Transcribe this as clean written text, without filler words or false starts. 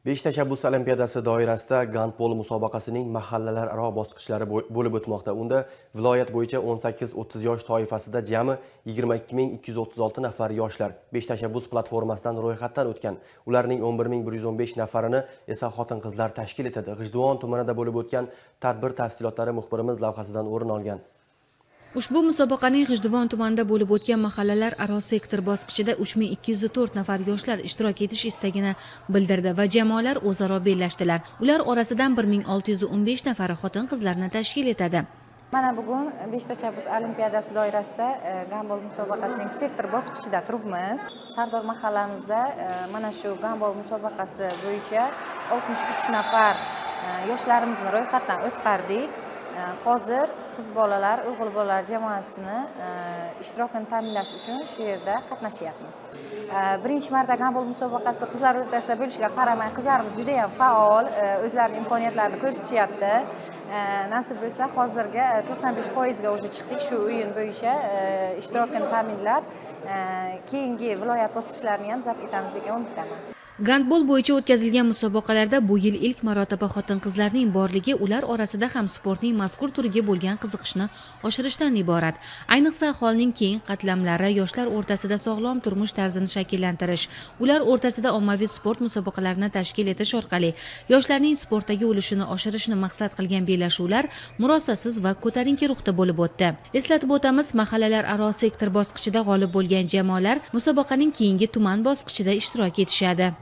Besh tashabbus olimpiadasi doirasida gandbol musobaqasining mahallalararo bosqichlari bo'lib o'tmoqda. Unda viloyat bo'yicha 18-30 yosh toifasida jami 22.236 nafar yoshlar besh tashabbus platformasidan ro'yxatdan o'tgan. Ularning 11.115 nafarini esa xotin-qizlar tashkil etadi. G'ijduvon tumanida bo'lib o'tgan tadbir tafsilotlari muxbirimiz lavhasidan o'rin olgan. Ushbu musobaqaning G'ijduvon tumanida bo'lib o'tgan mahallalar aro sektor bosqichida 3204 nafar yoshlar ishtirok etish istagini bildirdi va jamoalar o'zaro bellashdilar. Ular orasidan 1615 nafari xotin-qizlarni tashkil etadi. Mana bugun besh tashabbus olimpiadasi doirasida gandbol musobaqasining sektor bosqichida turibmiz. Sardor mahallamizda mana shu gandbol musobaqasi bo'yicha 63 nafar yoshlarimizni ro'yxatdan o'tkazdik. Hozir qiz bolalar, o'g'il bolalar jamoasini ishtirokini ta'minlash uchun shu yerda qatnashyapmiz. Birinchi marta gandbol musobaqasi qizlar o'rtasida bo'lishiga qaramay, qizlarimiz juda ham faol, o'zlarining imkoniyatlarini ko'rsatishyapti. Nasib bo'lsa, hozirga 95% ga уже chiqdik shu o'yin bo'yicha ishtirokini ta'minlab, keyingi viloyat bosqichlarini ham zabt etamiz degan umiddaman. Gandbol bo'yicha o'tkazilgan musobaqalarda bu yil ilk marotaba xotin-qizlarning borligi ular orasida ham sportning mazkur turiga bo'lgan qiziqishni oshirishdan iborat. Ayniqsa aholining keng qatlamlari yoshlar o'rtasida sog'lom turmush tarzini shakllantirish, ular o'rtasida ommaviy sport musobaqalarini tashkil etish orqali yoshlarning sportdagi ulushini oshirishni maqsad qilgan bellashuvlar murosasiz va ko'tarinki ruhda bo'lib o'tdi. Eslatib o'tamiz, mahallalar aro sektor bosqichida g'olib bo'lgan jamoalar musobaqaning keyingi tuman bosqichida ishtirok etishadi.